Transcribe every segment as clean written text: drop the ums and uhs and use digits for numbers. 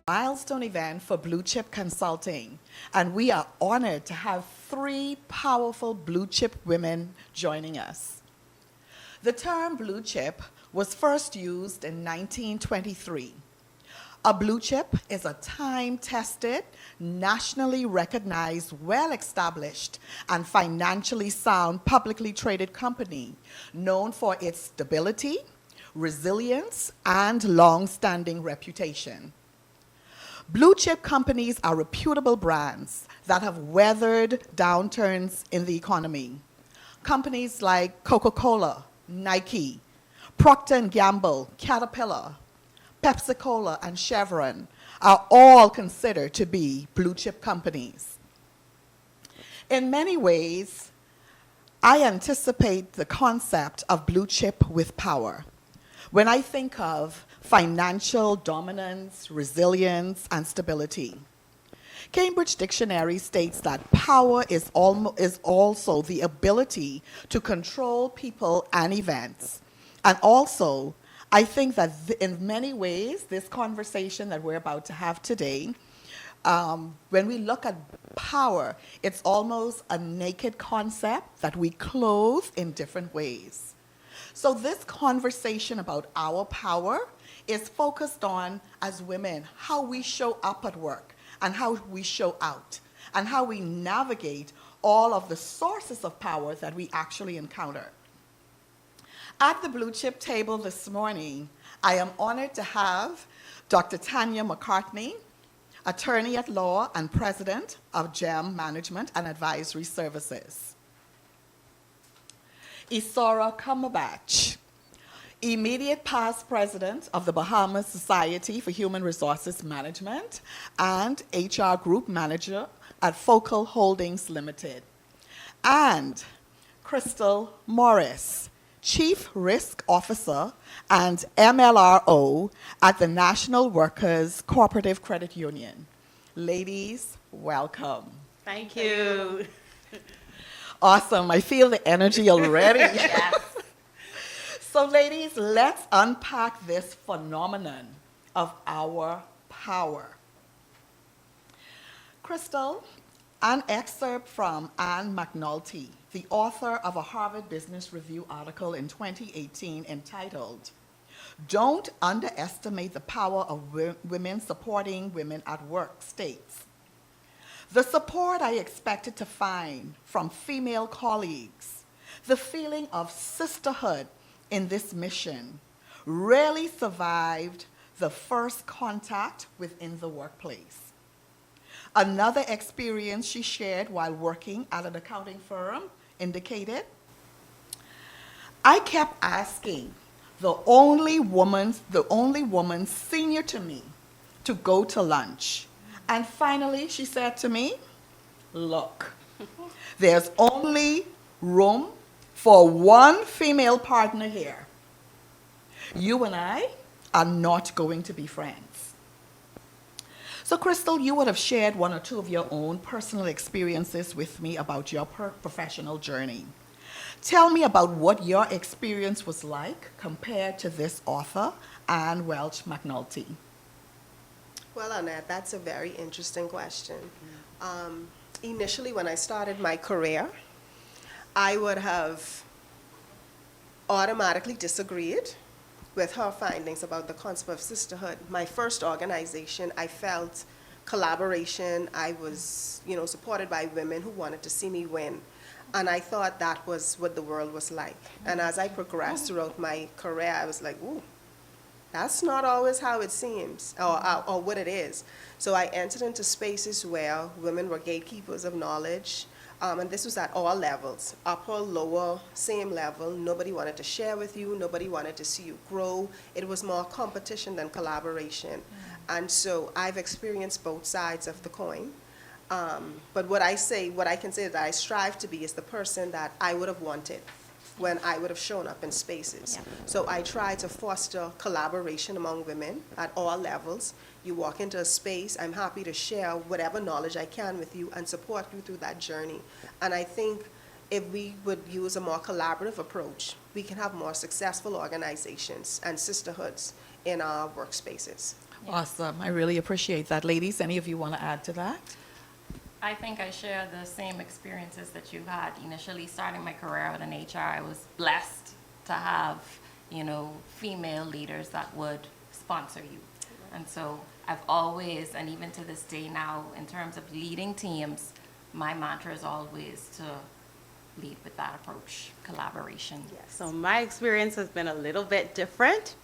milestone event for Blue Chip Consulting, and we are honored to have three powerful Blue Chip women joining us. The term Blue Chip was first used in 1923. A blue chip is a time-tested, nationally recognized, well-established, and financially sound publicly traded company known for its stability, resilience, and long-standing reputation. Blue chip companies are reputable brands that have weathered downturns in the economy. Companies like Coca-Cola, Nike, Procter & Gamble, Caterpillar, Pepsi-Cola, and Chevron are all considered to be blue chip companies. In many ways, I anticipate the concept of blue chip with power. When I think of financial dominance, resilience, and stability, Cambridge Dictionary states that power is also the ability to control people and events. And also, I think that in many ways, this conversation that we're about to have today, when we look at power, it's almost a naked concept that we clothe in different ways. So this conversation about our power is focused on, as women, how we show up at work and how we show out and how we navigate all of the sources of power that we actually encounter. At the Blue Chip table this morning, I am honored to have Dr. Tanya McCartney, attorney at law and president of GEM Management and Advisory Services. Isora Cumberbatch, immediate past president of the Bahamas Society for Human Resources Management and HR group manager at Focal Holdings Limited. And Crystal Morris, Chief Risk Officer and MLRO at the National Workers Cooperative Credit Union. Ladies, welcome. Thank you. Awesome. I feel the energy already. Yes. So ladies, let's unpack this phenomenon of our power. Crystal, an excerpt from Anne McNulty, the author of a Harvard Business Review article in 2018 entitled, "Don't Underestimate the Power of Women Supporting Women at Work," states, "The support I expected to find from female colleagues, the feeling of sisterhood in this mission, rarely survived the first contact within the workplace." Another experience she shared while working at an accounting firm indicated, "I kept asking the only woman senior to me to go to lunch. And finally, she said to me, 'Look, there's only room for one female partner here. You and I are not going to be friends.'" So Crystal, you would have shared one or two of your own personal experiences with me about your professional journey. Tell me about what your experience was like compared to this author, Anne Welch McNulty. Well, Annette, that's a very interesting question. Initially, when I started my career, I would have automatically disagreed with her findings about the concept of sisterhood. My first organization, I felt collaboration. I was, supported by women who wanted to see me win. And I thought that was what the world was like. And as I progressed throughout my career, I was like, ooh, that's not always how it seems or what it is. So I entered into spaces where women were gatekeepers of knowledge. And this was at all levels, upper, lower, same level. Nobody wanted to share with you. Nobody wanted to see you grow. It was more competition than collaboration. And so I've experienced both sides of the coin. But what I can say that I strive to be is the person that I would have wanted when I would have shown up in spaces. Yeah. So I try to foster collaboration among women at all levels. You walk into a space, I'm happy to share whatever knowledge I can with you and support you through that journey. And I think if we would use a more collaborative approach, we can have more successful organizations and sisterhoods in our workspaces. Awesome. I really appreciate that. Ladies, any of you want to add to that? I think I share the same experiences that you've had. Initially starting my career out in HR, I was blessed to have, female leaders that would sponsor you. And so I've always, and even to this day now, in terms of leading teams, my mantra is always to lead with that approach, collaboration. So my experience has been a little bit different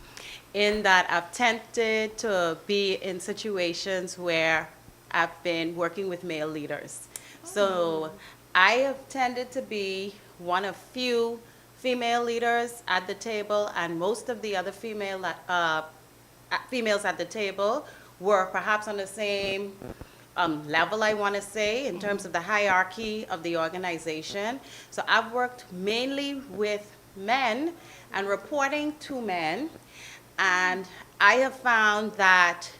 in that I've tended to be in situations where I've been working with male leaders. So I have tended to be one of few female leaders at the table, and most of the other females at the table were perhaps on the same level, I want to say, in terms of the hierarchy of the organization. So I've worked mainly with men and reporting to men, and I have found that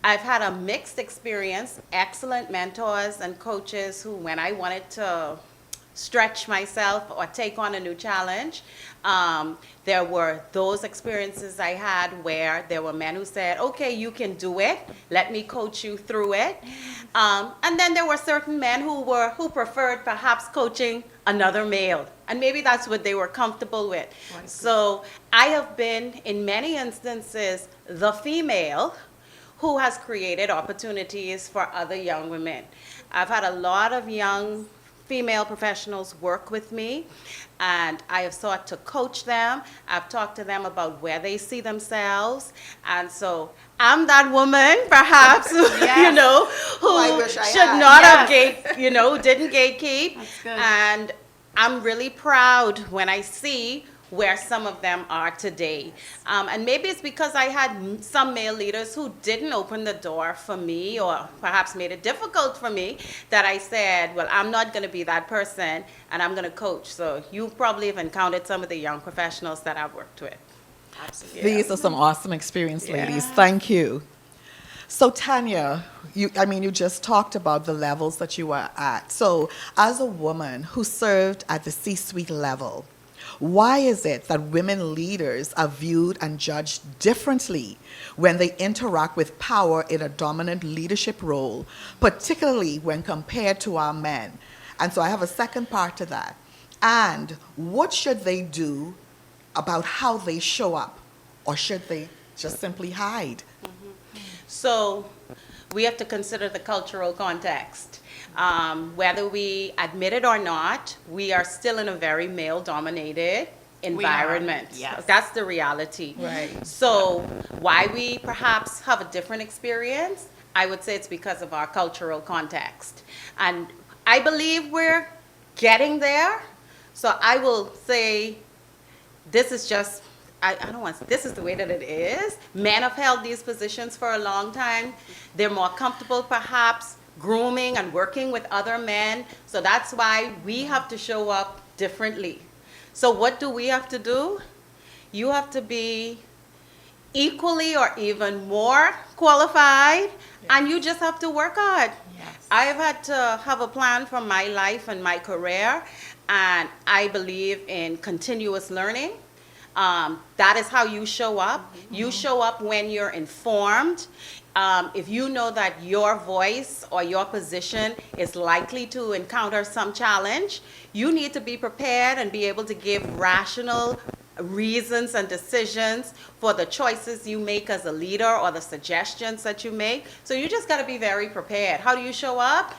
I've had a mixed experience, excellent mentors and coaches who, when I wanted to stretch myself or take on a new challenge, there were those experiences I had where there were men who said, okay, you can do it, let me coach you through it. And then there were certain men who preferred perhaps coaching another male, and maybe that's what they were comfortable with. So I have been, in many instances, the female who has created opportunities for other young women. I've had a lot of young female professionals work with me, and I have sought to coach them. I've talked to them about where they see themselves, and so I'm that woman, perhaps, who I wish I should had. not have didn't gatekeep. That's good. And I'm really proud when I see where some of them are today. And maybe it's because I had some male leaders who didn't open the door for me, or perhaps made it difficult for me, that I said, well, I'm not going to be that person, and I'm going to coach. So you probably have encountered some of the young professionals that I've worked with. Absolutely. These are some awesome experience, ladies. Thank you. So Tanya, you just talked about the levels that you were at. So as a woman who served at the C-suite level, why is it that women leaders are viewed and judged differently when they interact with power in a dominant leadership role, particularly when compared to our men? And so I have a second part to that. And what should they do about how they show up? Or should they just simply hide? So we have to consider the cultural context. Whether we admit it or not, we are still in a very male-dominated environment. Yes. That's the reality. Right. So why we perhaps have a different experience, I would say it's because of our cultural context. And I believe we're getting there. So I will say this is just, I don't want to, this is the way that it is. Men have held these positions for a long time. They're more comfortable perhaps grooming and working with other men. So that's why we have to show up differently. So what do we have to do? You have to be equally or even more qualified, and you just have to work hard. Yes. I have had to have a plan for my life and my career, and I believe in continuous learning. That is how you show up. You show up when you're informed. If you know that your voice or your position is likely to encounter some challenge, you need to be prepared and be able to give rational reasons and decisions for the choices you make as a leader or the suggestions that you make. So you just got to be very prepared. How do you show up?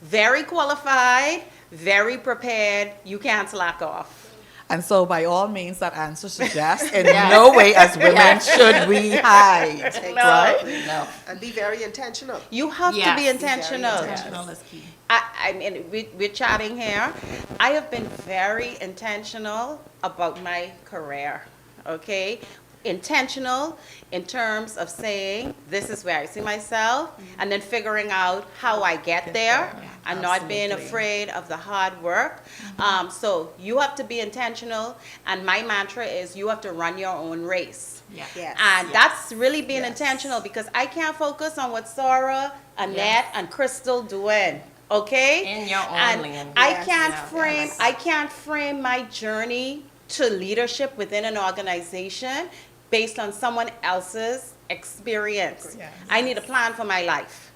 Very qualified, very prepared. You can't slack off. And so by all means, that answer suggests in no way as women should we hide, right? No. And be very intentional. You have to Yes. be intentional. Intentional is key. I mean, we're chatting here. I have been very intentional about my career, okay? Intentional in terms of saying, this is where I see myself, and then figuring out how I get there, and not being Absolutely. afraid of the hard work. So you have to be intentional, and my mantra is you have to run your own race. Yeah. Yes. And that's really being Yes. intentional, because I can't focus on what Sarah, Annette, Yes. and Crystal doing, okay? In your own And lane. I Yes. can't frame my journey to leadership within an organization based on someone else's experience. Yes. I need a plan for my life.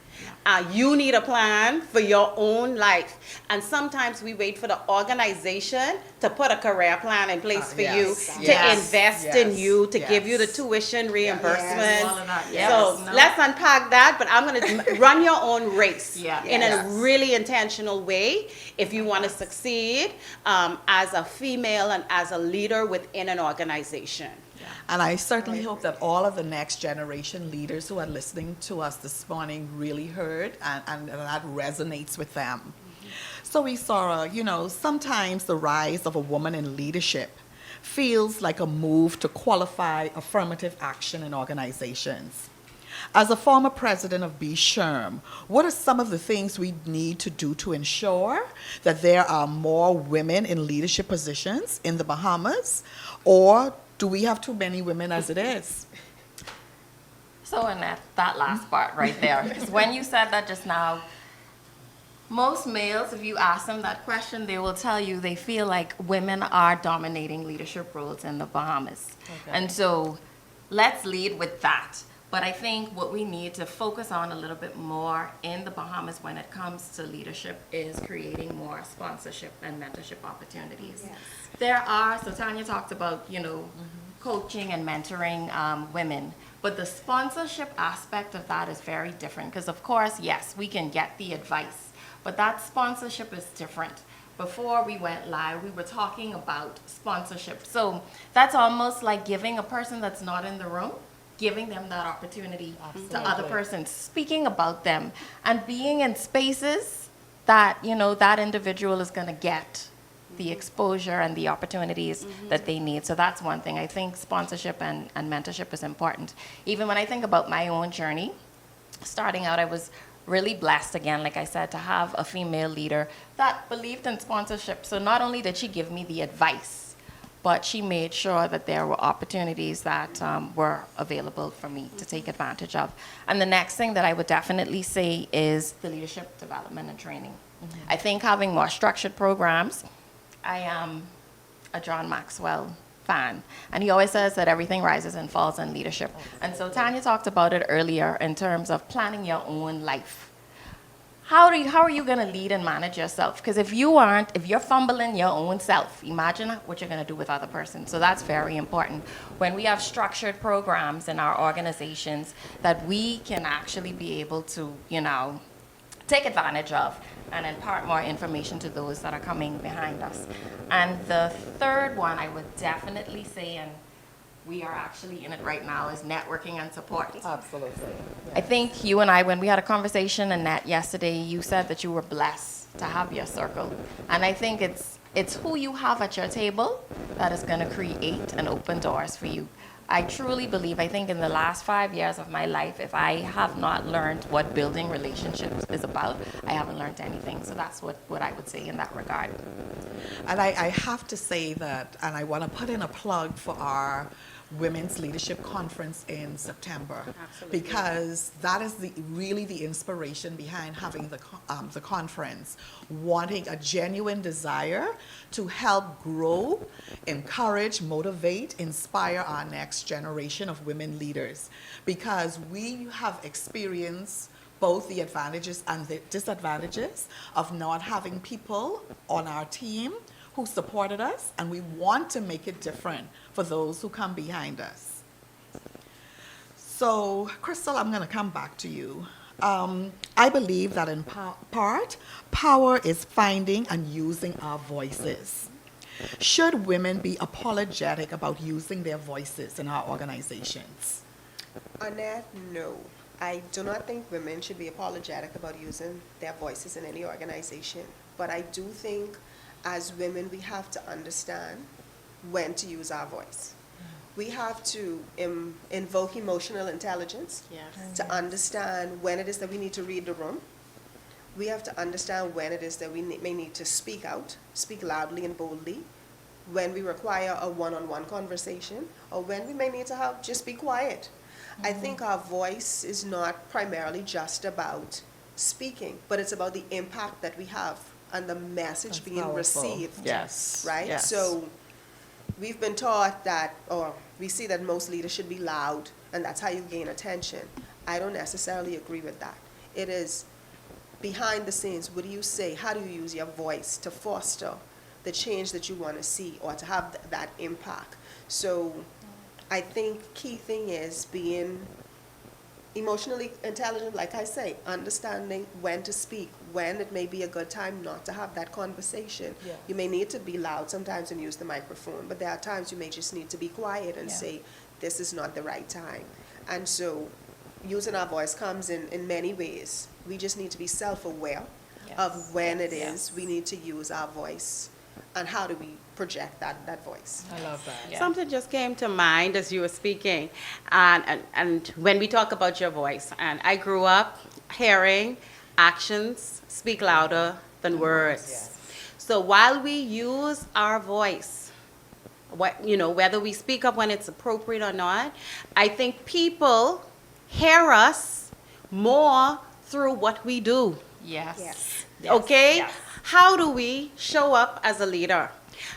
You need a plan for your own life. And sometimes we wait for the organization to put a career plan in place for yes, you, yes, to invest in yes, you, to give you the yes. tuition reimbursement. All of that, So yes. No. let's unpack that, but I'm going to run your own race Yeah. in Yes. a really intentional way if you want to succeed as a female and as a leader within an organization. And I certainly hope that all of the next generation leaders who are listening to us this morning really heard and that resonates with them. So, Isara, you know, sometimes the rise of a woman in leadership feels like a move to qualify affirmative action in organizations. As a former president of B. Sherm, what are some of the things we need to do to ensure that there are more women in leadership positions in the Bahamas? Or do we have too many women as it is? So in that last part right there, because when you said that just now, most males, if you ask them that question, they will tell you they feel like women are dominating leadership roles in the Bahamas. Okay. And so let's lead with that. But I think what we need to focus on a little bit more in the Bahamas when it comes to leadership is creating more sponsorship and mentorship opportunities. There are, so Tanya talked about, you know, coaching and mentoring women, but the sponsorship aspect of that is very different because, of course, yes, we can get the advice, but that sponsorship is different. Before we went live, we were talking about sponsorship. So that's almost like giving a person that's not in the room, giving them that opportunity to other persons, speaking about them, and being in spaces that, you know, that individual is going to get the exposure and the opportunities that they need. So that's one thing. I think sponsorship and mentorship is important. Even when I think about my own journey, starting out, I was really blessed, again, like I said, to have a female leader that believed in sponsorship. So not only did she give me the advice, but she made sure that there were opportunities that were available for me to take advantage of. And the next thing that I would definitely say is the leadership development and training. I think having more structured programs. I am a John Maxwell fan, and he always says that everything rises and falls in leadership. And so Tanya talked about it earlier in terms of planning your own life. How are you going to lead and manage yourself? Because if you're fumbling your own self, imagine what you're going to do with other persons. So that's very important. When we have structured programs in our organizations that we can actually be able to, you know, take advantage of and impart more information to those that are coming behind us. And the third one I would definitely say, and we are actually in it right now, is networking and support. Absolutely. I think you and I, when we had a conversation, Annette, yesterday, you said that you were blessed to have your circle. And I think it's who you have at your table that is going to create and open doors for you. I truly believe, I think in the last 5 years of my life, if I have not learned what building relationships is about, I haven't learned anything. So that's what I would say in that regard. And I have to say that, and I want to put in a plug for our Women's Leadership Conference in September. Absolutely. Because that is really the inspiration behind having the conference, wanting a genuine desire to help grow, encourage, motivate, inspire our next generation of women leaders. Because we have experienced both the advantages and the disadvantages of not having people on our team who supported us, and we want to make it different for those who come behind us. So, Crystal, I'm going to come back to you. I believe that in part, power is finding and using our voices. Should women be apologetic about using their voices in our organizations? Annette, no. I do not think women should be apologetic about using their voices in any organization. But I do think as women, we have to understand when to use our voice. We have to invoke emotional intelligence to understand when it is that we need to read the room. We have to understand when it is that we may need to speak out, speak loudly and boldly, when we require a one-on-one conversation, or when we may need to just be quiet. I think our voice is not primarily just about speaking, but it's about the impact that we have and the message That's being powerful. received. Yes. Right? Yes. So we've been taught that, or we see that most leaders should be loud, and that's how you gain attention. I don't necessarily agree with that. It is behind the scenes. What do you say? How do you use your voice to foster the change that you want to see or to have that impact? So I think key thing is being emotionally intelligent, like I say, understanding when to speak, when it may be a good time not to have that conversation. Yeah. You may need to be loud sometimes and use the microphone, but there are times you may just need to be quiet and Yeah. say, this is not the right time. And so using our voice comes in many ways. We just need to be self-aware Yes. of when it Yes. is we need to use our voice and how do we project that voice. I love that. Yeah. Something just came to mind as you were speaking, and when we talk about your voice, and I grew up hearing actions speak louder than words. Yes. So while we use our voice, whether we speak up when it's appropriate or not, I think people hear us more through what we do. Yes. Yes. Yes. Okay? Yes. How do we show up as a leader?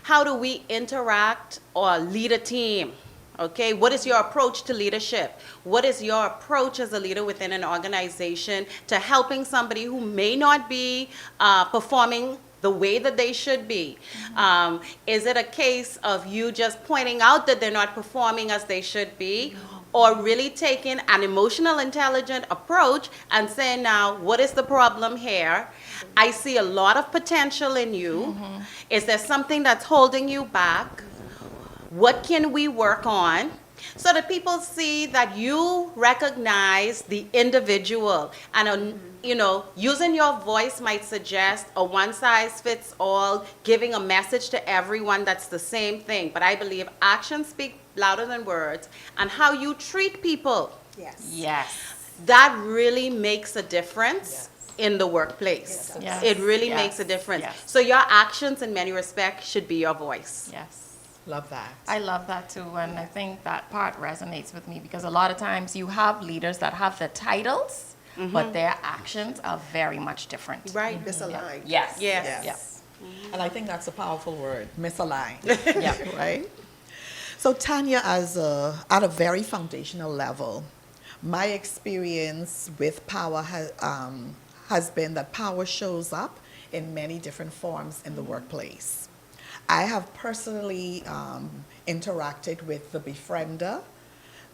How do we interact or lead a team? Okay, what is your approach to leadership? What is your approach as a leader within an organization to helping somebody who may not be performing the way that they should be? Is it a case of you just pointing out that they're not performing as they should be? Or really taking an emotional intelligent approach and saying, now, what is the problem here? I see a lot of potential in you. Is there something that's holding you back? What can we work on? So that people see that you recognize the individual. And, using your voice might suggest a one-size-fits-all, giving a message to everyone that's the same thing. But I believe actions speak louder than words. And how you treat people, Yes. Yes. that really makes a difference in the workplace. Yes. It really Yes. makes a difference. Yes. So your actions, in many respects, should be your voice. Yes. Love that. I love that too, and I think that part resonates with me because a lot of times you have leaders that have the titles, but their actions are very much different. Right? Misaligned. Yes. Yes. Yes. And I think that's a powerful word, misaligned. Yeah. Right? So Tanya, at a very foundational level, my experience with power has been that power shows up in many different forms in the workplace. I have personally interacted with the befriender,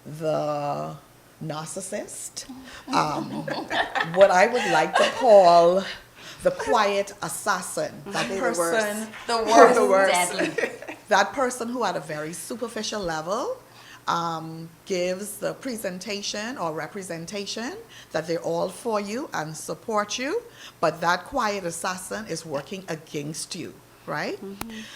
the narcissist, what I would like to call the quiet assassin. That The worst. person, The worst, The worst. deadly. that person who at a very superficial level gives the presentation or representation that they're all for you and support you, but that quiet assassin is working against you, right?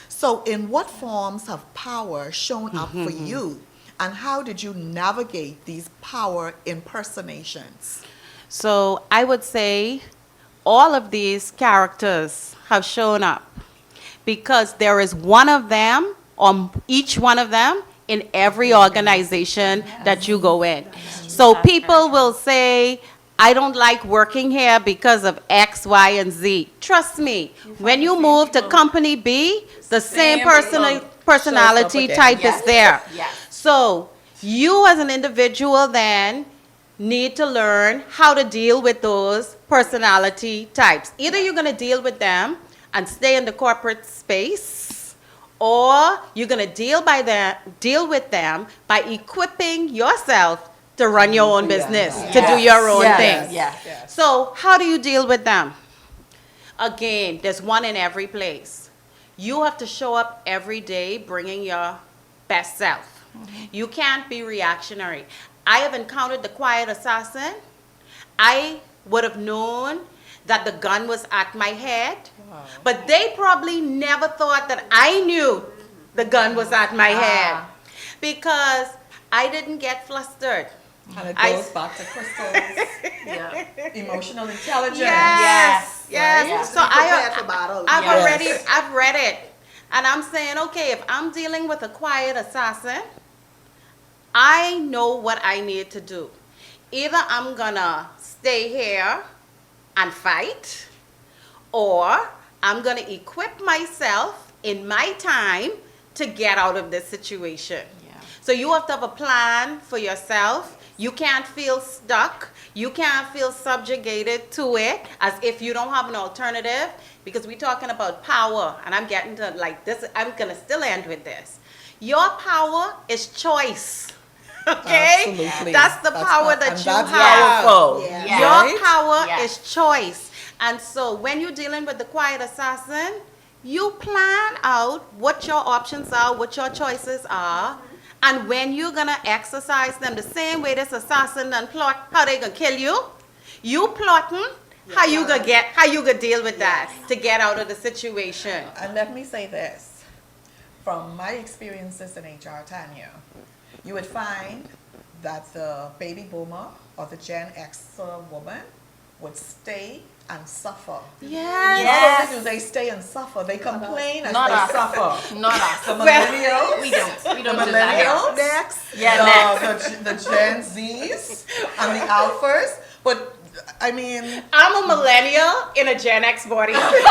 So in what forms have power shown up for you, and how did you navigate these power impersonations? So I would say all of these characters have shown up because there is one of them, or each one of them, in every organization that you go in. So people will say, I don't like working here because of X, Y, and Z. Trust me, when you move to company B, the same personality again. type is there. Yes. So you as an individual then need to learn how to deal with those personality types. Either you're going to deal with them and stay in the corporate space, or you're going to deal with them by equipping yourself to run your own business, to do your own Yes. thing. Yes. So how do you deal with them? Again, there's one in every place. You have to show up every day bringing your best self. You can't be reactionary. I have encountered the quiet assassin. I would have known that the gun was at my head, but they probably never thought that I knew the gun was at my head because I didn't get flustered. And it I- goes back to Crystal's Yeah. emotional intelligence. Yes, yes. Yes. So Be prepared for battle. Yes. I've read it. And I'm saying, okay, if I'm dealing with a quiet assassin, I know what I need to do. Either I'm gonna stay here and fight, or I'm gonna equip myself in my time to get out of this situation. Yeah. So you have to have a plan for yourself. You can't feel stuck. You can't feel subjugated to it as if you don't have an alternative, because we're talking about power, and I'm getting to like this. I'm gonna still end with this. Your power is choice. Okay? Absolutely. That's the power that and you that's have. powerful. Yeah. Yeah. Your Right? power Yes. is choice. And so when you're dealing with the quiet assassin, you plan out what your options are, what your choices are, and when you're gonna exercise them the same way this assassin done plot how they gonna kill you, you plotting how you gonna deal with that to get out of the situation. And let me say this, from my experiences in HR, Tanya, you would find that the baby boomer or the Gen X woman would stay and suffer. Yes. Not only do they stay and suffer, they complain as Not they us. suffer. Not us. The millennials, We don't. We don't the do that here. millennials, Next. Yeah, the Gen Zs, and the alphas. But I mean, I'm a millennial in a Gen X body. Okay?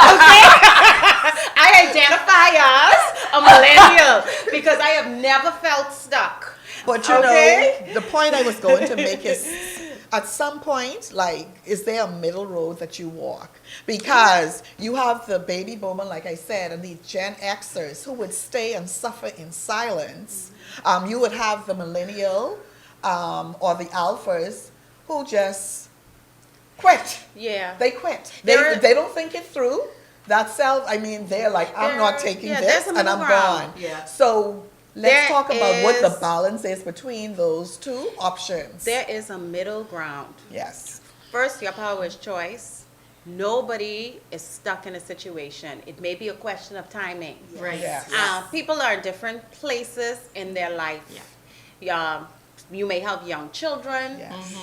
I identify as a millennial because I have never felt stuck. but you Okay. know, the point I was going to make is, at some point, like, is there a middle road that you walk? Because you have the baby boomer, like I said, and the Gen Xers who would stay and suffer in silence. You would have the millennial or the alphas who just quit. Yeah. They quit. There- They don't think it through. I mean, they're like, I'm not taking yeah, this, there's a and middle I'm ground. gone. Yeah. So let's There talk about what the is- balance is between those two options. There is a middle ground. Yes. First, your power is choice. Nobody is stuck in a situation. It may be a question of timing. Right. Yes. People are in different places in their life. You may have young children. Yes.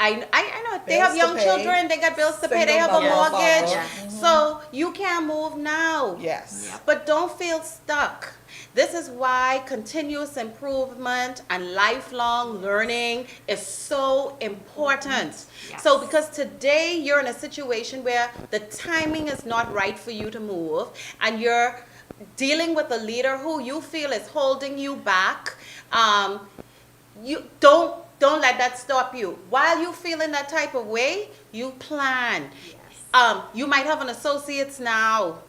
I know they Bills have to young pay, children, they got bills to pay, they have a single mother, mortgage. father. So you can move now. Yes. But don't feel stuck. This is why continuous improvement and lifelong learning is so important. Yes. So because today you're in a situation where the timing is not right for you to move, and you're dealing with a leader who you feel is holding you back, you don't let that stop you. While you feel in that type of way, you plan. You might have an associate's now.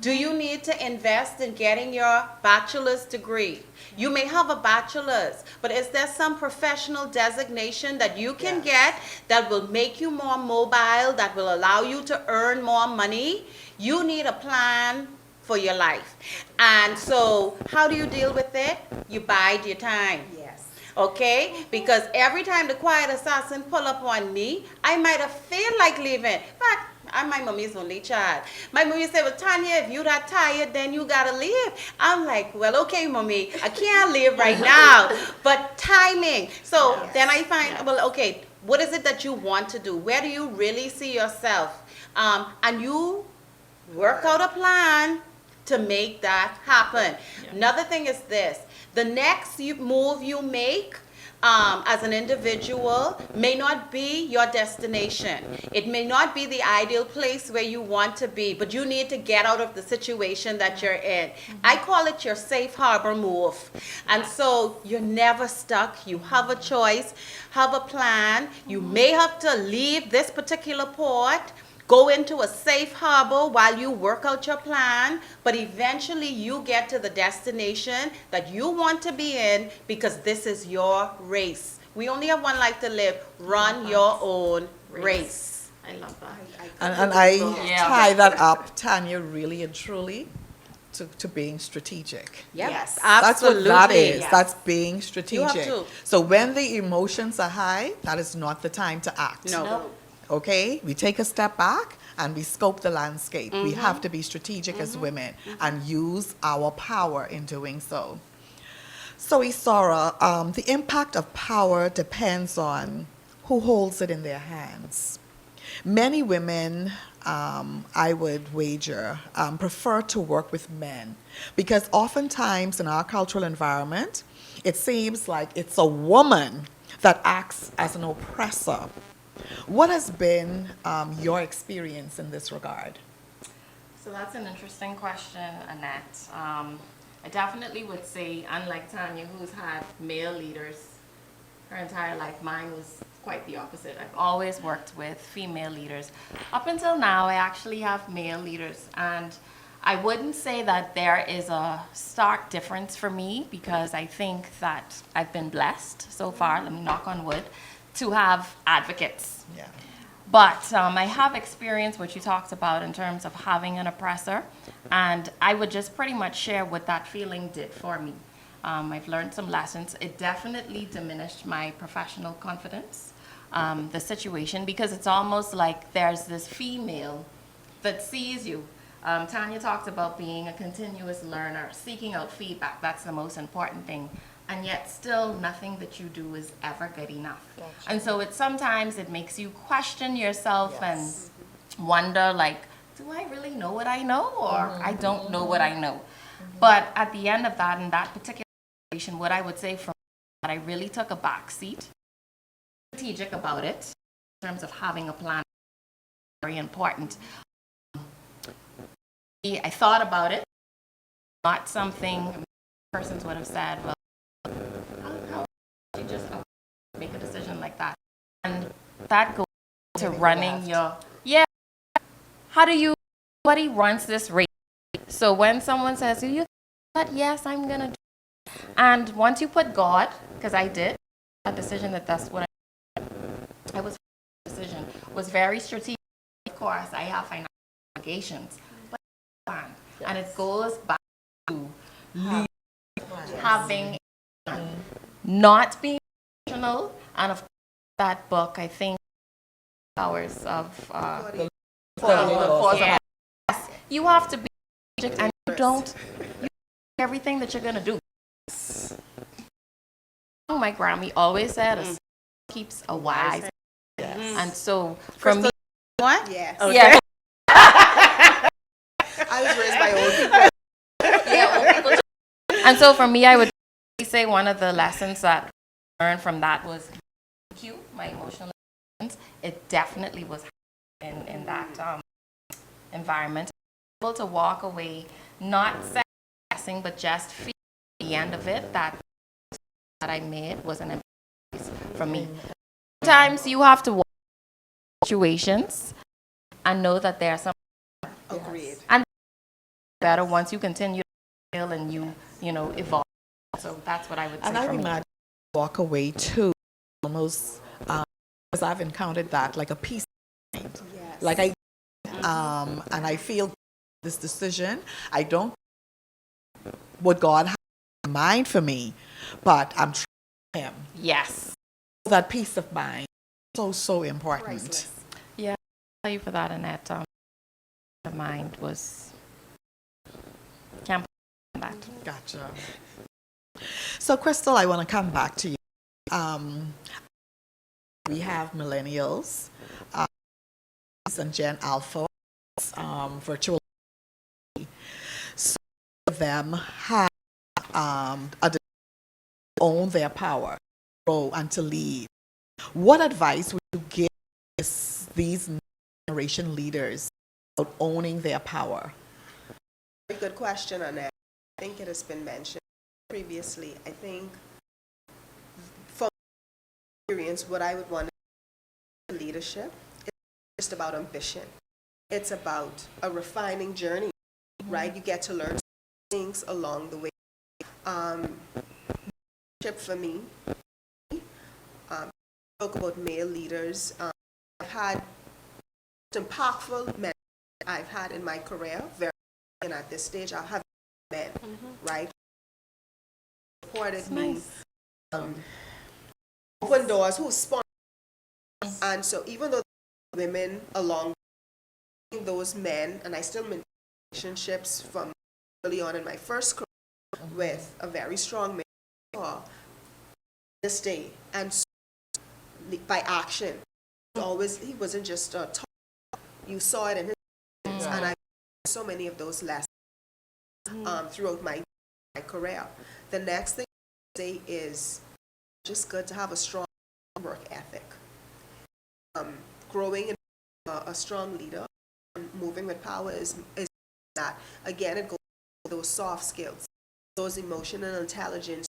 Do you need to invest in getting your bachelor's degree? You may have a bachelor's, but is there some professional designation that you can get that will make you more mobile, that will allow you to earn more money? You need a plan for your life. And so how do you deal with it? You bide your time. Yes. Okay? Because every time the quiet assassin pull up on me, I might have feel like leaving. But I'm my mommy's only child. My mommy said, well, Tanya, if you're that tired, then you gotta leave. I'm like, well, okay, mommy, I can't leave right now. But timing. So then I find, well, okay, what is it that you want to do? Where do you really see yourself? And you work out a plan to make that happen. Another thing is this. The next move you make as an individual may not be your destination. It may not be the ideal place where you want to be, but you need to get out of the situation that you're in. I call it your safe harbor move. And so you're never stuck. You have a choice, have a plan. You may have to leave this particular port, go into a safe harbor while you work out your plan, but eventually you get to the destination that you want to be in because this is your race. We only have one life to live. Run your own race. I love that. And I Yeah. tie that up, Tanya, really and truly, to being strategic. Yes. That's what Absolutely. that is. Yes. That's being strategic. to. So when the emotions are high, that is not the time to act. No. Okay? We take a step back and we scope the landscape. We have to be strategic as women and use our power in doing so. So, Isara, the impact of power depends on who holds it in their hands. Many women, I would wager, prefer to work with men because oftentimes in our cultural environment, it seems like it's a woman that acts as an oppressor. What has been your experience in this regard? So that's an interesting question, Annette. I definitely would say, unlike Tanya, who's had male leaders her entire life, mine was quite the opposite. I've always worked with female leaders. Up until now, I actually have male leaders, and I wouldn't say that there is a stark difference for me, because I think that I've been blessed so far, let me knock on wood, to have advocates. Yeah. But I have experienced what you talked about in terms of having an oppressor, and I would just pretty much share what that feeling did for me. I've learned some lessons. It definitely diminished my professional confidence, the situation, because it's almost like there's this female that sees you. Tanya talked about being a continuous learner, seeking out feedback. That's the most important thing. And yet still nothing that you do is ever good enough. And so sometimes it makes you question yourself and wonder, like, do I really know what I know, or I don't know what I know? But at the end of that, in that particular situation, what I would say from that, I really took a back seat, strategic about it, in terms of having a plan, very important. I thought about it, not something persons would have said, well, how you just make a decision like that? And that goes to running your, how do you, nobody runs this race. So when someone says, do you think that? Yes, I'm going to do it. And once you put God, because I did, a decision that's what I was, decision was very strategic. Of course, I have financial obligations, but and it goes back to having, not being emotional, and of course, that book, I think, Hours of the Force of Yes, you have to be strategic, and you don't everything that you're gonna do. My Grammy always said, a keeps a wise, and so for me, What? Yes. Okay. yeah, I was raised by old people. yeah, old people. And so for me, I would say one of the lessons that I learned from that was EQ, my emotional intelligence. It definitely was in that environment. Able to walk away, not guessing, but just feel at the end of it that I made was an impact for me. Sometimes you have to walk situations and know that there are some Agreed. and better once you continue to feel and you know evolve. So that's what I would say And I for me. imagine walk away too, almost, because I've encountered that, like a peace of mind. Yes. Like and I feel this decision, I don't what God has in mind for me, but I'm trying Him. Yes. That peace of mind, so important. Priceless. Yeah. I'll tell you for that, Annette. The mind was can't put that. Gotcha. So, Crystal, I want to come back to you. We have millennials and Gen Alpha, virtual. Some of them have own their power, grow, and to lead. What advice would you give these generation leaders about owning their power? Very good question, Annette. I think it has been mentioned previously. I think from experience, what I would want in leadership is just about ambition. It's about a refining journey, right? You get to learn things along the way. Leadership for me, spoke about male leaders. I've had impactful men I've had in my career. And at this stage, I have men, right? Supported me, open doors, who sponsored. And so even though women along those men, and I still maintain relationships from early on in my first career with a very strong mentor this day, and so by action, he wasn't just a talk. You saw it in his actions, and I so many of those lessons throughout my career. The next thing I say is just good to have a strong work ethic. Growing in a strong leader, moving with power is that. Again, it goes to those soft skills. those emotional intelligence,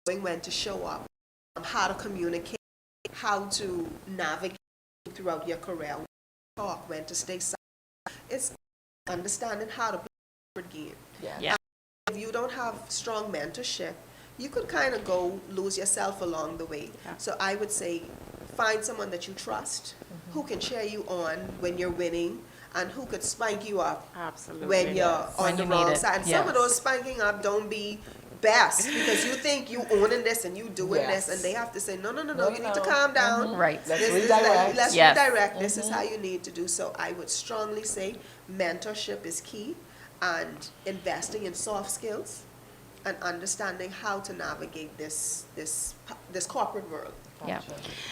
knowing when to show up, how to communicate, how to navigate throughout your career, when to talk, when to stay silent. It's understanding how to play the game. Yeah. If you don't have strong mentorship, you could kind of go lose yourself along the way. Yeah. So I would say find someone that you trust, who can cheer you on when you're winning, and who could spank you up Absolutely. when you're on When the you wrong need it. side. And some of Yes. those spanking up don't be best because you think you owning this and you doing Yes. this, and they have to say, no, No, you need to no. calm down. Right. Let's This is redirect. let's Yes. redirect. This is how you need to do. So I would strongly say mentorship is key, and investing in soft skills and understanding how to navigate this corporate world. Yeah.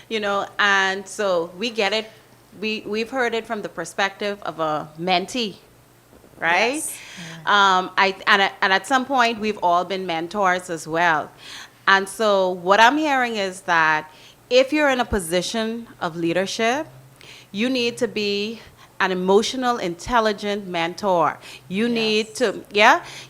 You know, and so we get it. We've heard it from the perspective of a mentee, right? Yes. And at some point we've all been mentors as well. And so what I'm hearing is that if you're in a position of leadership, you need to be an emotional, intelligent mentor. You need to,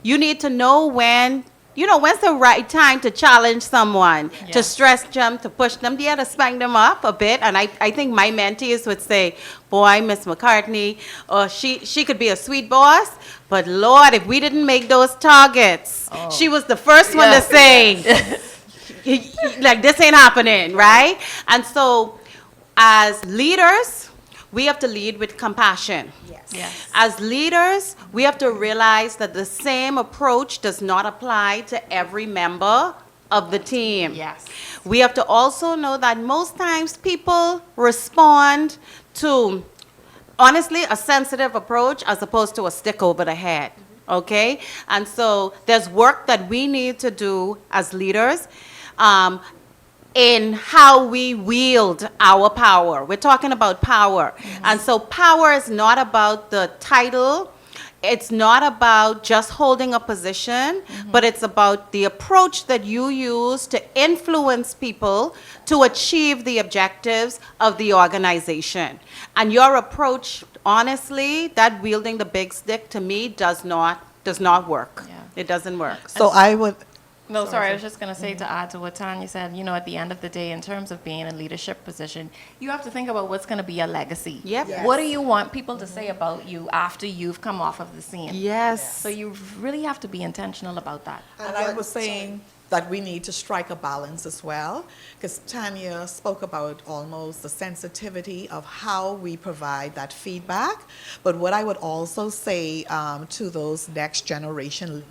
you need to know when, when's the right time to challenge someone, to Yes. stress them, to push them, to spank them up a bit. And I think my mentees would say, boy, Miss McCartney, she could be a sweet boss, but Lord, if we didn't make those targets, she was the first one to say, like, this ain't happening, right? And so as leaders, we have to lead with compassion. Yes. Yes. As leaders, we have to realize that the same approach does not apply to every member of the team. Yes. We have to also know that most times people respond to, honestly, a sensitive approach as opposed to a stick over the head, okay? And so there's work that we need to do as leaders in how we wield our power. We're talking about power. And so power is not about the title. It's not about just holding a position, but it's about the approach that you use to influence people to achieve the objectives of the organization. And your approach, honestly, that wielding the big stick, to me, does not work. Yeah. It doesn't work. So I would, No, sorry, I was just going to say to add to what Tanya said, at the end of the day, in terms of being in a leadership position, you have to think about what's going to be your legacy. Yep. Yes. What do you want people to say about you after you've come off of the scene? Yes. So you really have to be intentional about that. and I was saying that we need to strike a balance as well, because Tanya spoke about almost the sensitivity of how we provide that feedback. But what I would also say to those next generation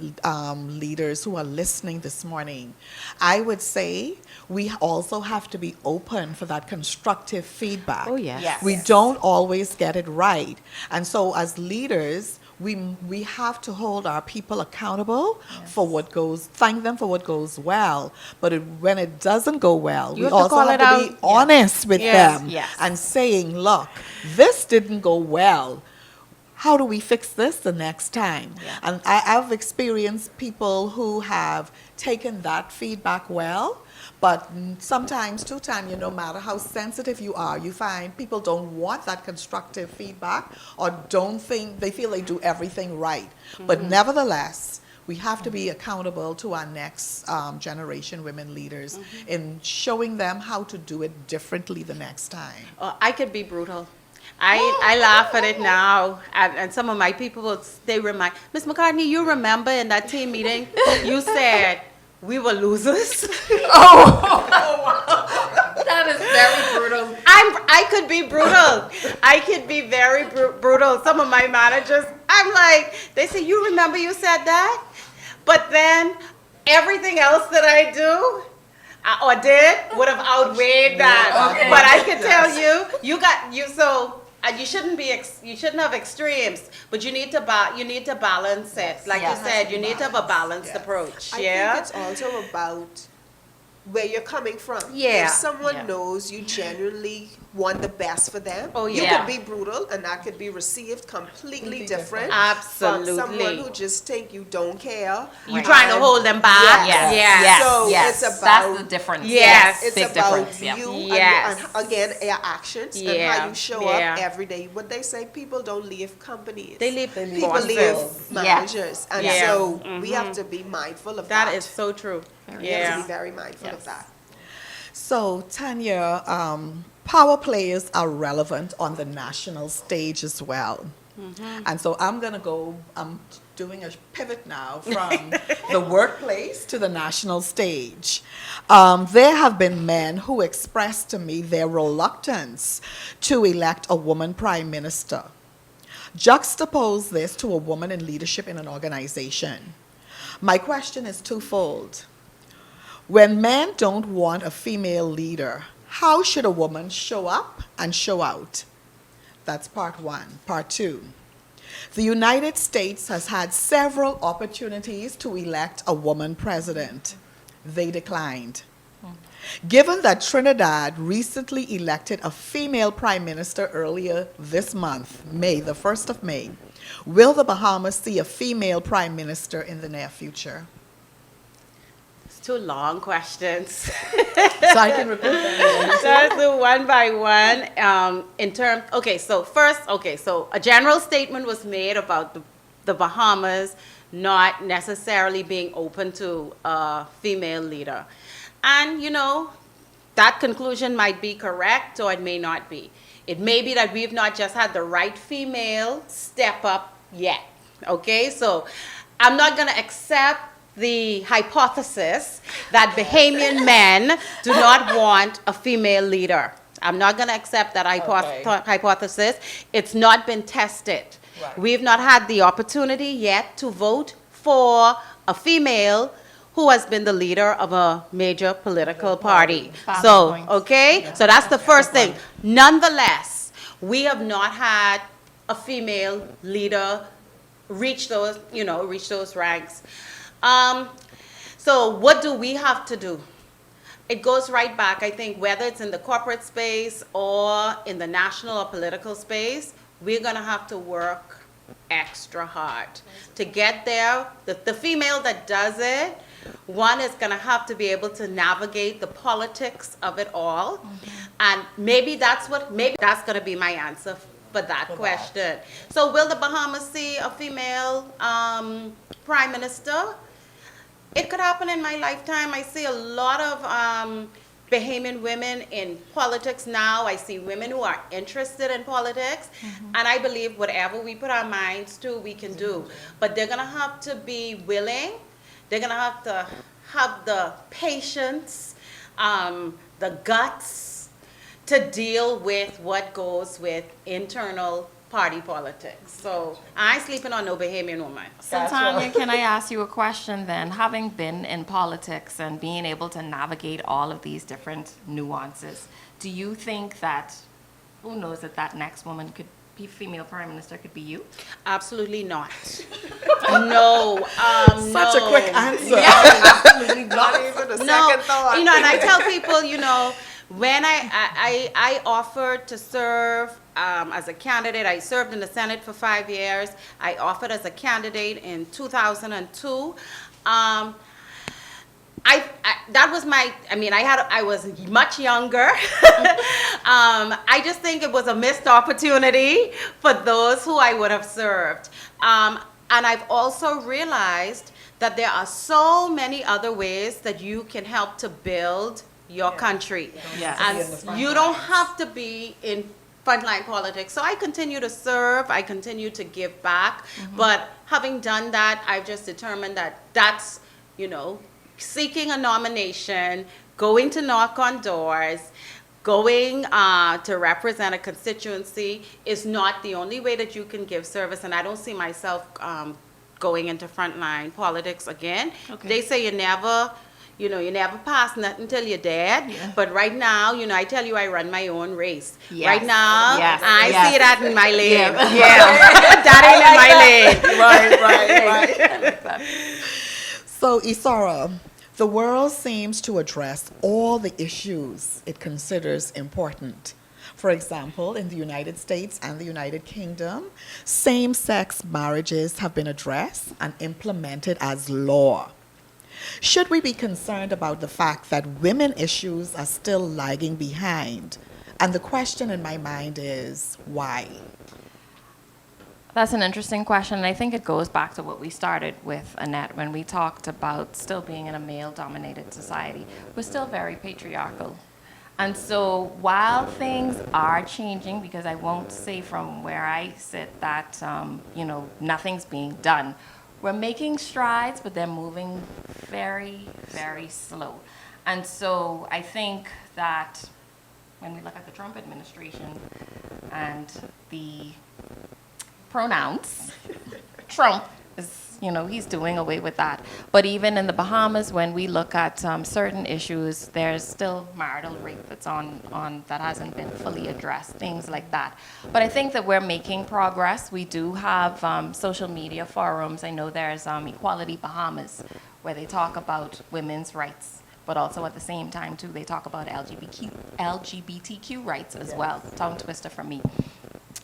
leaders who are listening this morning, I would say we also have to be open for that constructive feedback. Oh, yes. Yes. We don't always get it right. And so as leaders, we have to hold our people accountable for what thank them for what goes well. But when it doesn't go well, You we have to also call have it to out. be honest with Yes, them yes. and saying, look, this didn't go well. How do we fix this the next time? Yeah. And I've experienced people who have taken that feedback well, but sometimes, too, Tanya, no matter how sensitive you are, you find people don't want that constructive feedback or they feel they do everything right. But nevertheless, we have to be accountable to our next generation women leaders in showing them how to do it differently the next time. I could be brutal. I laugh at it now, and some of my people, they remind, Miss McCartney, you remember in that team meeting, you said we were losers? That is very brutal. I could be brutal. I could be very brutal. Some of my managers, I'm like, they say, you remember you said that? But then everything else that I do or did would have outweighed that. Okay. But I can tell you shouldn't have extremes, but you need to balance it. Like Yes. you said, you need to have a balanced approach. I Yeah. think it's also about where you're coming from. Yeah. If someone Yeah. knows you genuinely want the best for them. Oh, You yeah. could be brutal, and that could be received completely different. Absolutely. From someone who just think you don't care. You're trying to And- hold them back. Yes. Yes. So yes. it's That's about- the difference. Yes. It's Big about difference. Yeah. you Yes. and again your actions and Yeah. how you show Yeah. up every day. What they say, people don't leave companies. They leave People bosses. leave Yeah. managers, and Yeah. so we have to be mindful of that. That is so true. We have to Yeah. be very mindful of Yes. that. So, Tanya, power players are relevant on the national stage as well. And so I'm doing a pivot now from the workplace to the national stage. There have been men who expressed to me their reluctance to elect a woman prime minister. Juxtapose this to a woman in leadership in an organization. My question is twofold. When men don't want a female leader, how should a woman show up and show out? That's part one. Part two. The United States has had several opportunities to elect a woman president. They declined. Given that Trinidad recently elected a female prime minister earlier this month, the 1st of May, will the Bahamas see a female prime minister in the near future? It's two long questions. So I can repeat that. Let's do one by one. So a general statement was made about the Bahamas not necessarily being open to a female leader. And, that conclusion might be correct or it may not be. It may be that we've not just had the right female step up yet. Okay, so I'm not going to accept the hypothesis that Bahamian men do not want a female leader. I'm not going to accept that hypothesis. It's not been tested. Right. We've not had the opportunity yet to vote for a female who has been the leader of a major political party. Valid So, points. okay, so that's the first thing. Nonetheless, we have not had a female leader reach those ranks. So what do we have to do? It goes right back, I think, whether it's in the corporate space or in the national or political space, we're gonna have to work extra hard to get there. The female that does it, one is gonna have to be able to navigate the politics of it all. And maybe that's gonna be my answer for that question. So will the Bahamas see a female prime minister? It could happen in my lifetime. I see a lot of Bahamian women in politics now. I see women who are interested in politics. And I believe whatever we put our minds to, we can do. But they're going to have to be willing. They're going to have the patience, the guts to deal with what goes with internal party politics. So I ain't sleeping on no Bahamian woman. So Tanya, can I ask you a question then? Having been in politics and being able to navigate all of these different nuances, do you think that, who knows, that next woman could be female prime minister could be you? Absolutely not. No. Such a no. quick answer. Not even a No, second thought. and I tell people, when I offered to serve as a candidate, I served in the Senate for 5 years. I offered as a candidate in 2002. I was much younger. I just think it was a missed opportunity for those who I would have served. And I've also realized that there are so many other ways that you can help to build your country. Yes. And you don't have to be in frontline politics. So I continue to serve, I continue to give back. But having done that, I've just determined that that's, seeking a nomination, going to knock on doors, going to represent a constituency is not the only way that you can give service. And I don't see myself going into frontline politics again. Okay. They say you never pass nothing till you're dead. Yeah. But right now, I tell you, I run my own race. Yes. Right now, Yes. I Yes. see that in my lane. Yeah. That ain't in my lane. Right. So, Isara, the world seems to address all the issues it considers important, For example, in the United States and the United Kingdom, same-sex marriages have been addressed and implemented as law. Should we be concerned about the fact that women issues are still lagging behind? And the question in my mind is, why? That's an interesting question, and I think it goes back to what we started with, Annette, when we talked about still being in a male-dominated society. We're still very patriarchal. And so while things are changing, because I won't say from where I sit that, nothing's being done, we're making strides, but they're moving very, very slow. And so I think that when we look at the Trump administration and the pronouns, Trump is, he's doing away with that. But even in the Bahamas, when we look at certain issues, there's still marital rape that's on that hasn't been fully addressed, things like that. But I think that we're making progress. We do have social media forums. I know there's Equality Bahamas, where they talk about women's rights, but also at the same time, too, they talk about LGBTQ rights as well. Tongue twister for me.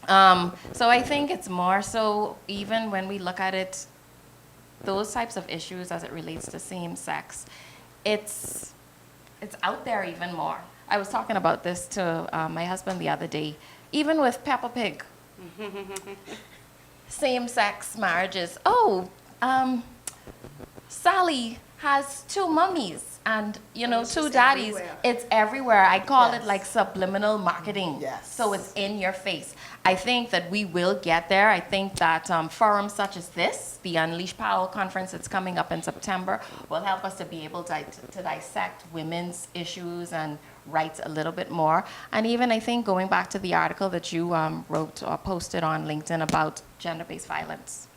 So I think it's more so, even when we look at it, those types of issues as it relates to same sex, it's out there even more. I was talking about this to my husband the other day. Even with Peppa Pig, same sex marriages. Sally has two mummies and It's two just daddies. everywhere. It's everywhere. I call it Yes. like subliminal marketing. Yes. So it's in your face. I think that we will get there. I think that forums such as this, the Unleash Power Conference that's coming up in September, will help us to be able to dissect women's issues and rights a little bit more. And even I think going back to the article that you wrote or posted on LinkedIn about gender-based violence.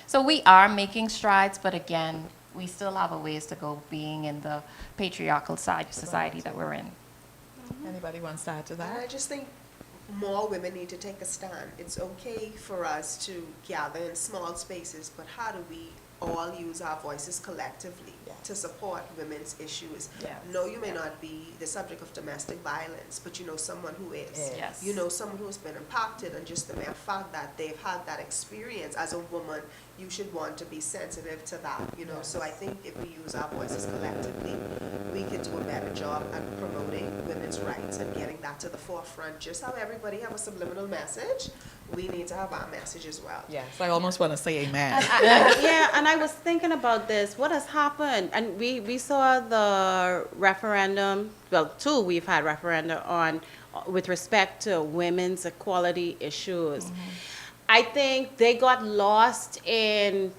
So we are making strides, but again, we still have a ways to go being in the patriarchal society that we're in. Anybody wants to add to And I that? just think more women need to take a stand. It's okay for us to gather in small spaces, but how do we all use our voices collectively to support women's issues? Yes. No, you may not be the subject of domestic violence, but you know someone who is. Yes. You know someone who's been impacted, and just the mere fact that they've had that experience as a woman, you should want to be sensitive to that, So I think if we use our voices collectively, we can do a better job at promoting women's rights and getting that to the forefront. Just how everybody have a subliminal message, we need to have our message as well. Yes, I almost want to say amen. And I was thinking about this. What has happened? And we saw the referendum, well, two we've had referenda on with respect to women's equality issues. I think they got lost in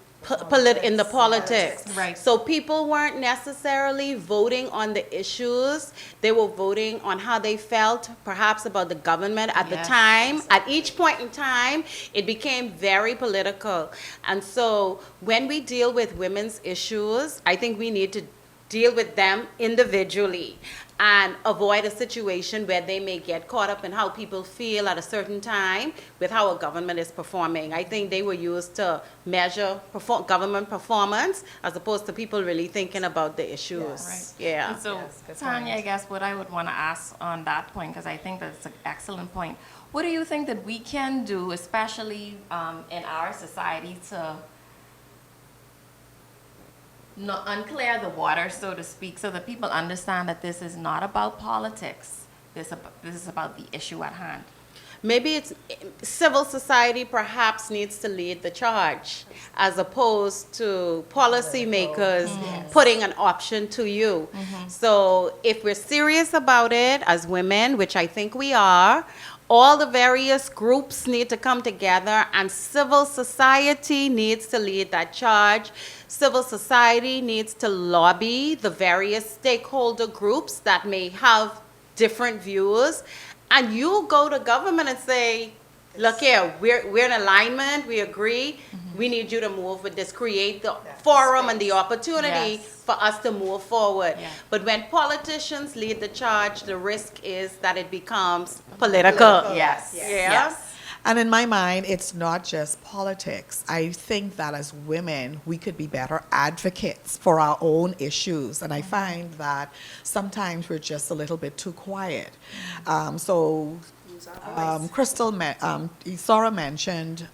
in the politics. Right. So people weren't necessarily voting on the issues. They were voting on how they felt, perhaps about the government at the Yes, time. exactly. At each point in time, it became very political. And so when we deal with women's issues, I think we need to deal with them individually and avoid a situation where they may get caught up in how people feel at a certain time with how a government is performing. I think they were used to measure government performance as opposed to people really thinking about the issues. Yes. Right. Yeah. And so, Yes, good Tanya, point. I guess what I would want to ask on that point, because I think that's an excellent point. What do you think that we can do, especially in our society, to unclear the water, so to speak, so that people understand that this is not about politics. This is about the issue at hand. Maybe it's civil society perhaps needs to lead the charge as opposed to policymakers putting an option to you. So if we're serious about it as women, which I think we are, all the various groups need to come together and civil society needs to lead that charge. Civil society needs to lobby the various stakeholder groups that may have different views. And you go to government and say, look here, we're in alignment, we agree, we need you to move with this, create the forum and the opportunity Yes. for us to move forward. Yeah. But when politicians lead the charge, the risk is that it becomes political. Yes. Yeah. Yes. And in my mind, it's not just politics. I think that as women, we could be better advocates for our own issues. And I find that sometimes we're just a little bit too quiet. So use our voice. Sora mentioned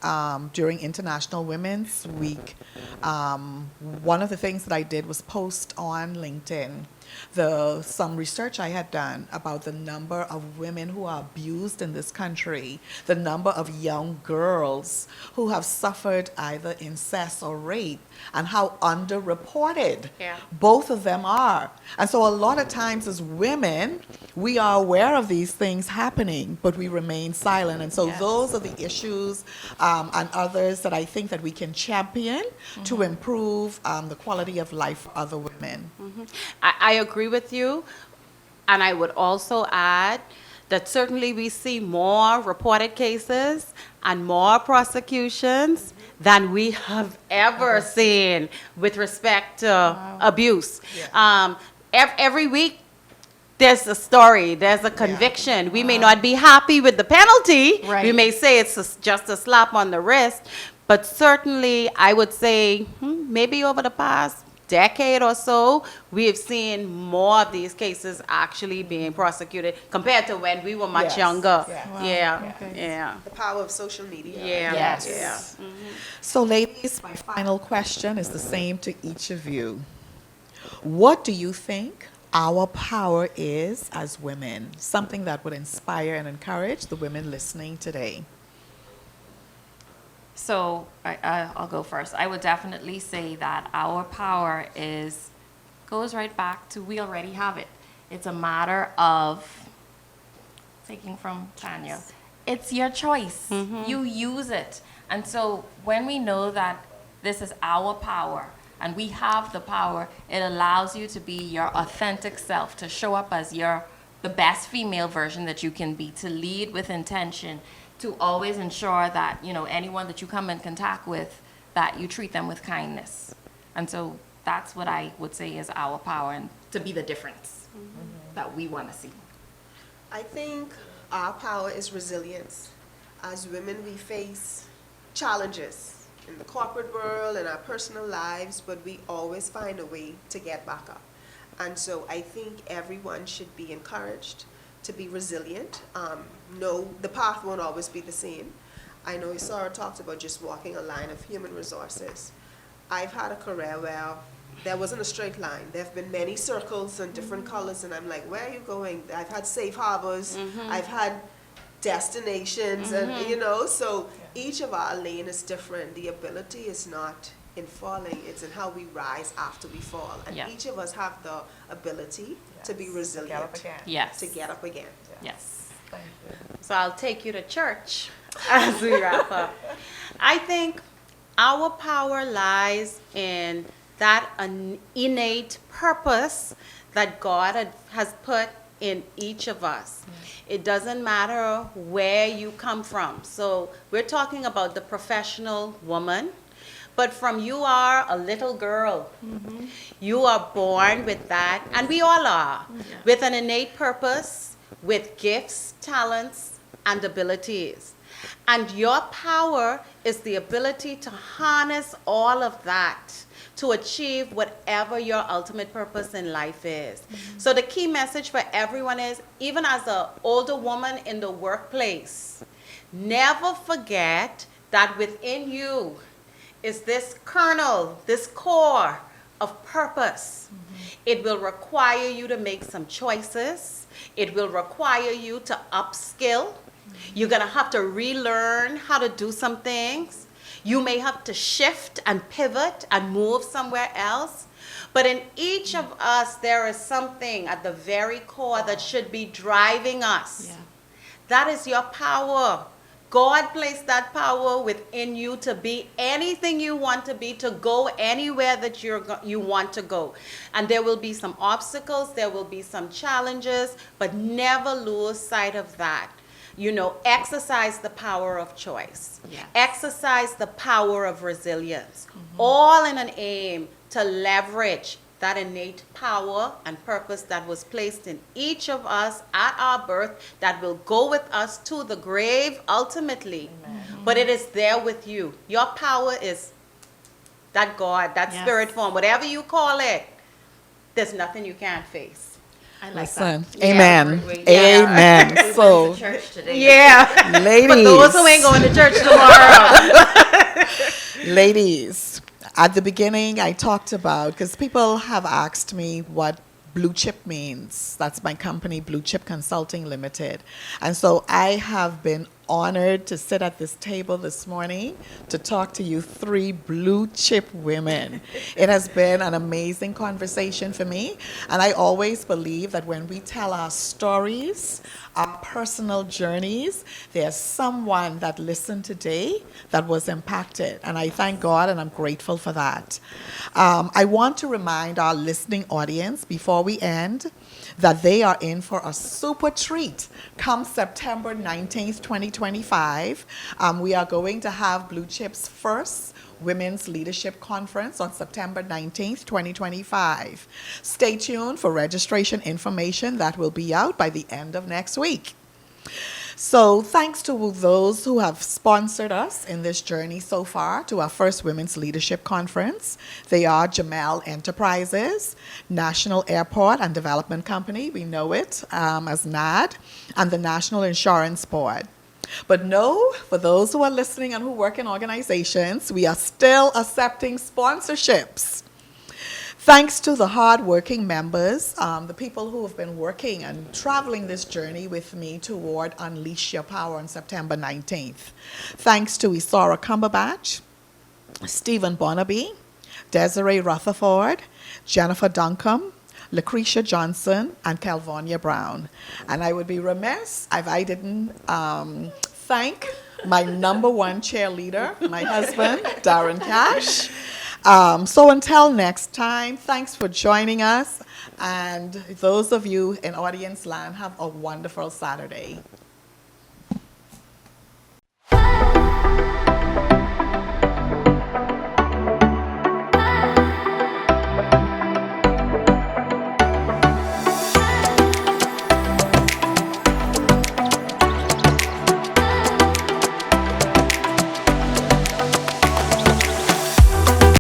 during International Women's Week, one of the things that I did was post on LinkedIn some research I had done about the number of women who are abused in this country, the number of young girls who have suffered either incest or rape, and how underreported Yeah. both of them are. And so a lot of times as women, we are aware of these things happening, but we remain silent. And so Yes. those are the issues and others that I think that we can champion to improve the quality of life for other women. I agree with you, and I would also add that certainly we see more reported cases and more prosecutions than we have ever seen with respect to abuse. Every week, there's a story, there's a conviction. We may not be happy with the penalty. We Right. may say it's just a slap on the wrist, but certainly I would say maybe over the past decade or so, we have seen more of these cases actually being prosecuted compared to when we were much Yes. younger. Yeah. Wow. Yeah, Okay. yeah, The power of social media. yeah, Yes. yeah. So ladies, my final question is the same to each of you. What do you think our power is as women? Something that would inspire and encourage the women listening today. So I'll go first. I would definitely say that our power goes right back to we already have it. It's a matter of taking from Tanya. It's your choice. You use it. And so when we know that this is our power and we have the power, it allows you to be your authentic self, to show up as the best female version that you can be, to lead with intention, to always ensure that, anyone that you come in contact with, that you treat them with kindness. And so that's what I would say is our power, and to be the difference that we want to see. I think our power is resilience. As women, we face challenges in the corporate world, in our personal lives, but we always find a way to get back up. And so I think everyone should be encouraged to be resilient. No, the path won't always be the same. I know Isara talked about just walking a line of human resources. I've had a career where there wasn't a straight line. There have been many circles and different colors, and I'm like, where are you going? I've had safe harbors. I've had destinations, and so each of our lane is different. The ability is not in falling, it's in how we rise after we fall. And Yeah. each of us have the ability to be resilient, Yes. to get up again. Yes. So I'll take you to church as we wrap up. I think our power lies in that innate purpose that God has put in each of us. It doesn't matter where you come from. So we're talking about the professional woman, but from you are a little girl. You are born with that, and we all are, with an innate purpose, with gifts, talents, and abilities. And your power is the ability to harness all of that to achieve whatever your ultimate purpose in life is. So the key message for everyone is, even as an older woman in the workplace, never forget that within you is this kernel, this core of purpose. It will require you to make some choices. It will require you to upskill. You're going to have to relearn how to do some things. You may have to shift and pivot and move somewhere else. But in each of us, there is something at the very core that should be driving us. Yeah. That is your power. God placed that power within you to be anything you want to be, to go anywhere that you want to go. And there will be some obstacles, there will be some challenges, but never lose sight of that. Exercise the power of choice. Yes. Exercise the power of resilience. All in an aim to leverage that innate power and purpose that was placed in each of us at our birth, that will go with us to the grave ultimately. But it is there with you. Your power is that God, that Yes. spirit form, whatever you call it. There's nothing you can't face. I like Listen, that. amen, Yeah. amen. We So, went to church today. Yeah. ladies, For those who ain't going to church tomorrow. ladies, at the beginning I talked about, because people have asked me what Blue Chip means. That's my company, Blue Chip Consulting Limited. And so I have been honored to sit at this table this morning to talk to you three blue chip women. It has been an amazing conversation for me, and I always believe that when we tell our stories, our personal journeys, there's someone that listened today that was impacted, and I thank God and I'm grateful for that. I want to remind our listening audience before we end that they are in for a super treat come September 19th, 2025. We are going to have Blue Chip's first Women's Leadership Conference on September 19th, 2025. Stay tuned for registration information that will be out by the end of next week. So thanks to those who have sponsored us in this journey so far to our first Women's Leadership Conference. They are Jamel Enterprises, National Airport and Development Company, we know it as NAD, and the National Insurance Board. But no, for those who are listening and who work in organizations, we are still accepting sponsorships. Thanks to the hard-working members, the people who have been working and traveling this journey with me toward Unleash Your Power on September 19th. Thanks to Isara Cumberbatch, Stephen Bonnaby, Desiree Rutherford, Jennifer Duncombe, Lucretia Johnson, and Calvonia Brown. And I would be remiss if I didn't thank my number one cheerleader, my husband, Darren Cash. So until next time, thanks for joining us. And those of you in audience land, have a wonderful Saturday.